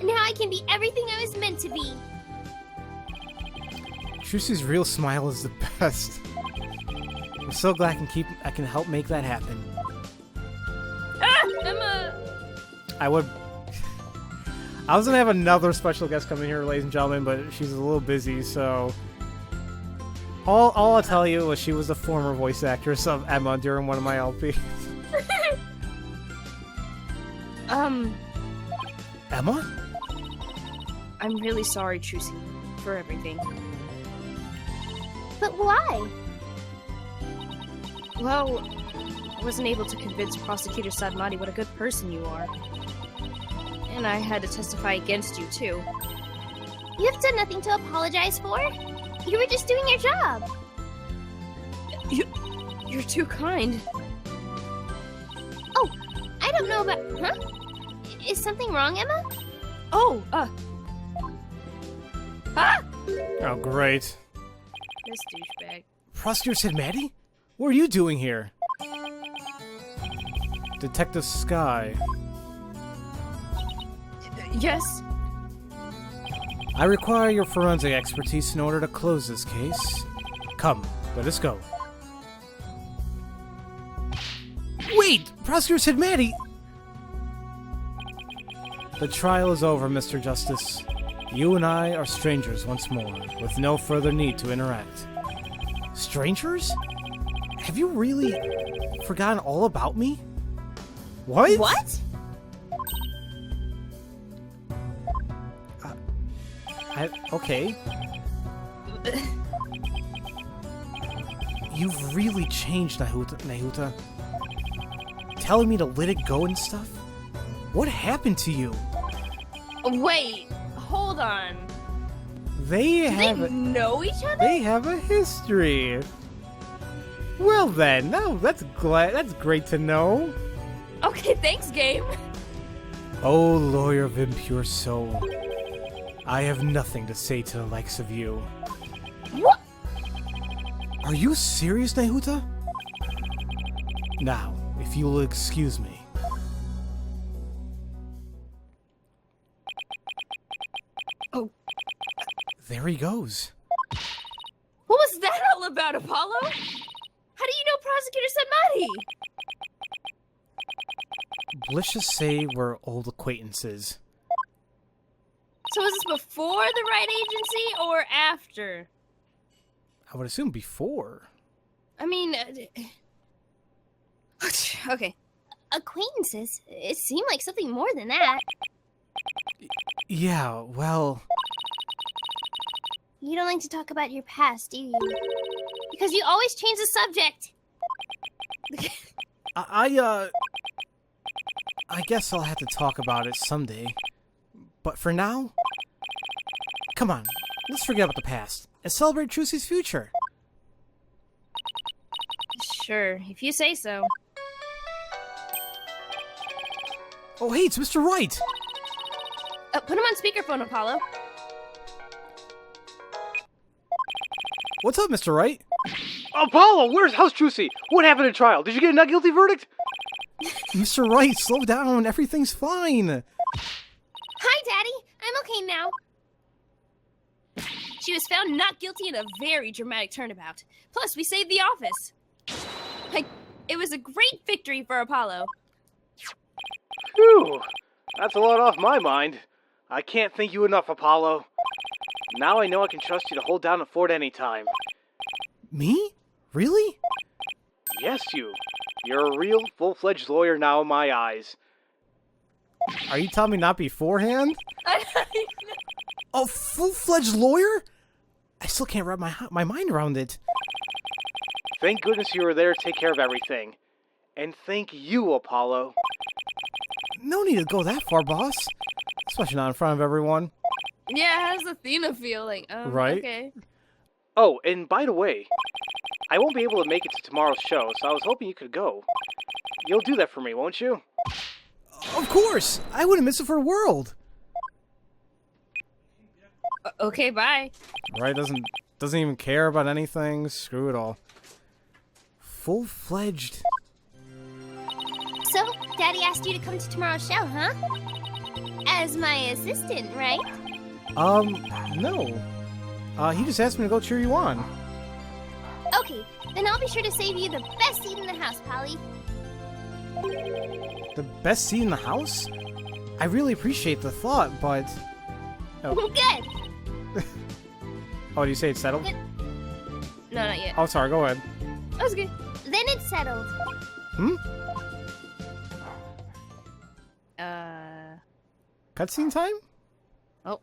Now I can be everything I was meant to be. Chusi's real smile is the best. I'm so glad I can help make that happen. Ah! Emma! I was gonna have another special guest come in here, ladies and gentlemen, but she's a little busy, so... All I'll tell you was she was the former voice actress of Emma during one of my LPs. Emma? I'm really sorry, Chusi, for everything. But why? Well, I wasn't able to convince Prosecutor Sadmati what a good person you are. And I had to testify against you, too. You've done nothing to apologize for. You were just doing your job. You're too kind. Oh, I don't know about... Huh? Is something wrong, Emma? Oh, Ah! Oh, great. This douchebag. Prosecutor said, Maddie? What are you doing here? Detective Sky. Yes? I require your forensic expertise in order to close this case. Come, let us go. Wait! Prosecutor said, Maddie! The trial is over, Mr. Justice. You and I are strangers once more, with no further need to interact. Strangers? Have you really forgotten all about me? What? What? Okay. You've really changed, Nahuta. Telling me to let it go and stuff? What happened to you? Wait, hold on. They know each other? They have a history. Well then, no, that's great to know. Okay, thanks, game. Oh, lawyer of impure soul. I have nothing to say to the likes of you. What? Are you serious, Nehuta? Now, if you will excuse me. Oh. There he goes. What was that all about, Apollo? How do you know Prosecutor Sanmati? Let's just say we're old acquaintances. So was this before the Wright Agency or after? I would assume before. I mean, okay. Acquaintances? It seemed like something more than that. Yeah, well... You don't like to talk about your past, do you? Because you always change the subject. I guess I'll have to talk about it someday. But for now... Come on, let's forget about the past and celebrate Trucy's future. Sure, if you say so. Oh, hey, it's Mr. Wright! Put him on speakerphone, Apollo. What's up, Mr. Wright? Apollo, how's Trucy? What happened at trial? Did you get a not guilty verdict? Mr. Wright, slow down. Everything's fine. Hi, Daddy. I'm okay now. She was found not guilty in a very dramatic turnabout. Plus, we saved the office. It was a great victory for Apollo. Phew, that's a lot off my mind. I can't thank you enough, Apollo. Now I know I can trust you to hold down the fort anytime. Me? Really? Yes, you. You're a real, full-fledged lawyer now in my eyes. Are you telling me not beforehand? A full-fledged lawyer? I still can't wrap my mind around it. Thank goodness you were there to take care of everything. And thank you, Apollo. No need to go that far, boss. Especially not in front of everyone. Yeah, how does Athena feel? Like, right? Okay. Oh, and by the way, I won't be able to make it to tomorrow's show, so I was hoping you could go. You'll do that for me, won't you? Of course! I wouldn't miss it for a world! Okay, bye. Right, doesn't even care about anything. Screw it all. Full-fledged. So, Daddy asked you to come to tomorrow's show, huh? As my assistant, right? No. He just asked me to go cheer you on. Okay, then I'll be sure to save you the best seat in the house, Polly. The best seat in the house? I really appreciate the thought, but... Oh, Good. oh, do you say it's settled? No, not yet. Oh, sorry, go ahead. That was good. Then it's settled. Hmm? Cutscene time? Oh.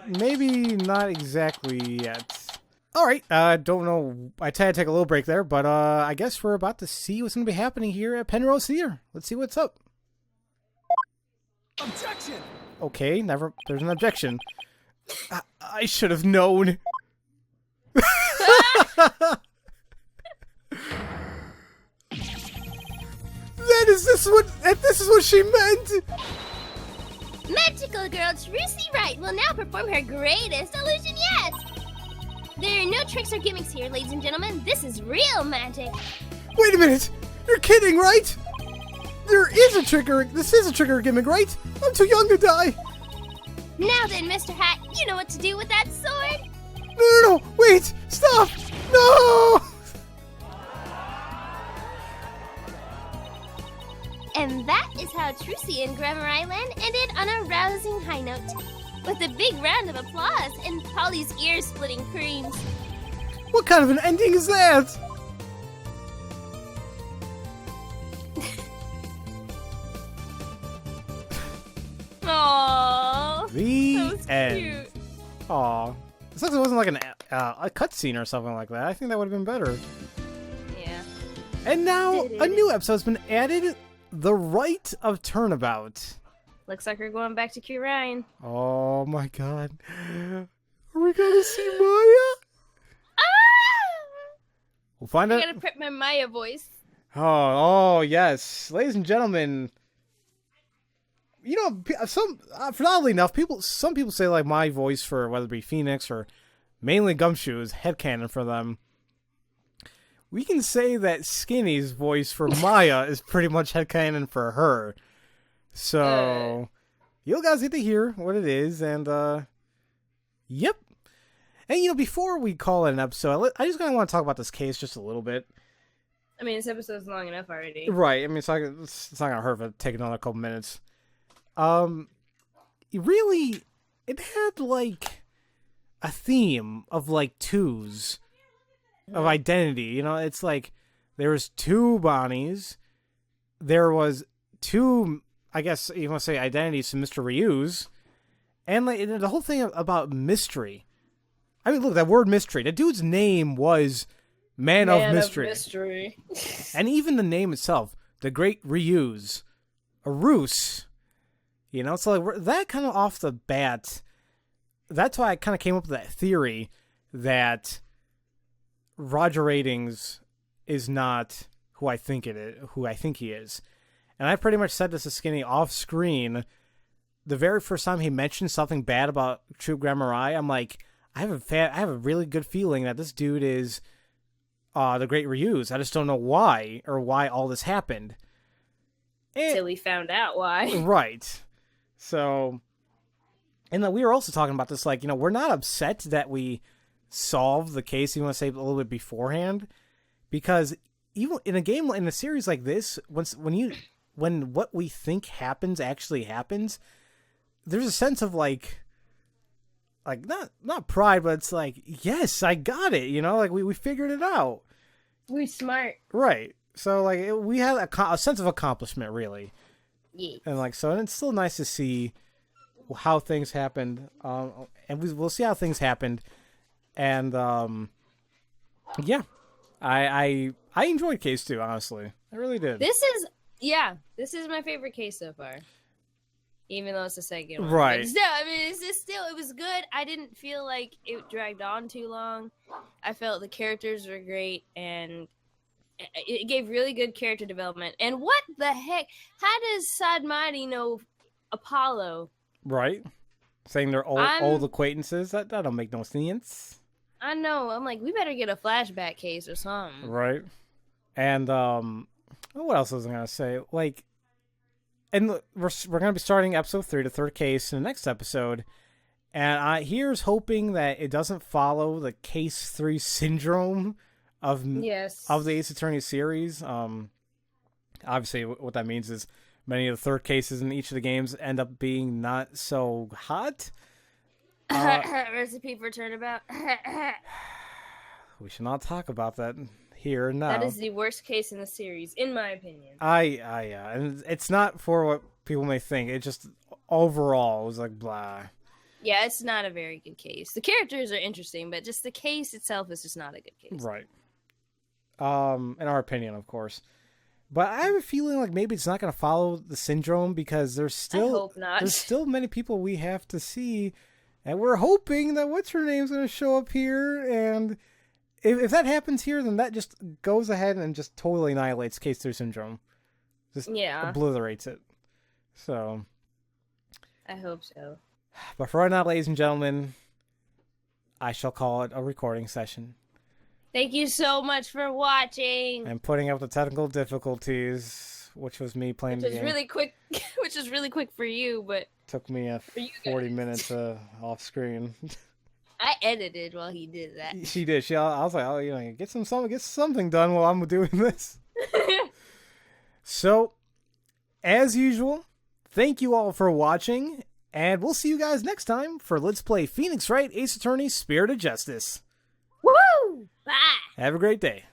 Maybe not exactly yet. Alright, don't know. I had to take a little break there, but I guess we're about to see what's going to be happening here at Penrose Theater. Let's see what's up. Objection! Okay, there's an objection. I should have known. This is what she meant! Magical girl Trucy Wright will now perform her greatest illusion yet! There are no tricks or gimmicks here, ladies and gentlemen. This is real magic. Wait a minute! You're kidding, right? This is a trick or gimmick, right? I'm too young to die! Now then, Mr. Hat, you know what to do with that sword? No, wait! Stop! No! And that is how Trucy and Grammar Island ended on a rousing high note. With a big round of applause and Polly's ear-splitting screams. What kind of an ending is that? Aww. The That was end. cute. Aw. It sucks it wasn't like a cutscene or something like that. I think that would have been better. Yeah. And now, a new episode's been added. The Rite of Turnabout. Looks like we're going back to Khura'in. Oh my god. Are we gonna see Maya? Ah! We'll find I out. gotta prep my Maya voice. Oh, yes. Ladies and gentlemen, you know, oddly enough, some people say, like, my voice for whether it be Phoenix or mainly Gumshoe's headcanon for them. We can say that Skinny's voice for Maya is pretty much headcanon for her. So, you guys get to hear what it is, and, yep. And, you know, before we call it an episode, I just kind of want to talk about this case just a little bit. I mean, this episode's long enough already. Right. I mean, it's not going to hurt if it take another couple minutes. It had, like, a theme of, like, twos of identity. You know, it's like there was two Bonnies. There was two, I guess you want to say, identities to Mr. Ryu's. And, like, the whole thing about mystery. I mean, look, that word mystery. The dude's name was Man of Mystery. And even the name itself, the Great Ryu's. A ruse. You know, so like that kind of off the bat, that's why I kind of came up with that theory that Roger Ratings is not who I think he is. And I pretty much said this to Skinny off screen. The very first time he mentioned something bad about Troop Grammari, I'm like, I have a really good feeling that this dude is the Great Ryu's. I just don't know why or why all this happened. Until we found out why. Right. So, and then we were also talking about this, like, you know, we're not upset that we solved the case, you want to say, a little bit beforehand, because even in a series like this, when what we think happens actually happens, there's a sense of like not pride, but it's like, yes, I got it, you know, like we figured it out. We smart. Right. So, like, we had a sense of accomplishment, really. Yeah. And, like, so it's still nice to see how things happened. And we'll see how things happened. And, yeah. I enjoyed Case 2, honestly. I really did. This is my favorite case so far. Even though it's the second one. Right. But still, I mean, it was good. I didn't feel like it dragged on too long. I felt the characters were great, and it gave really good character development. And what the heck? How does Sadmati know Apollo? Right. Saying they're old acquaintances? That don't make no sense. I know. I'm like, we better get a flashback case or something. Right. And, what else was I going to say? Like, and we're going to be starting episode 3, the third case, in the next episode. And here's hoping that it doesn't follow the Case 3 syndrome of the Ace Attorney series. Obviously, what that means is many of the third cases in each of the games end up being not so hot. Recipe for turnabout. We should not talk about that here and now. That is the worst case in the series, in my opinion. And it's not for what people may think. It just overall was like blah. Yeah, it's not a very good case. The characters are interesting, but just the case itself is just not a good case. Right. In our opinion, of course. But I have a feeling like maybe it's not going to follow the syndrome because there's still many people we have to see, and we're hoping that what's her name's going to show up here, and if that happens here, then that just goes ahead and just totally annihilates Case 3 syndrome. Just obliterates it. So I hope so. But for right now, ladies and gentlemen, I shall call it a recording session. Thank you so much for watching. And putting up the technical difficulties, which was me playing the game. Which is really quick for you, but took me 40 minutes off screen. I edited while he did that. She did. I was like, oh, you know, get something done while I'm doing this. So, as usual, thank you all for watching, and we'll see you guys next time for Let's Play Phoenix Wright Ace Attorney Spirit of Justice. Woo! Bye! Have a great day.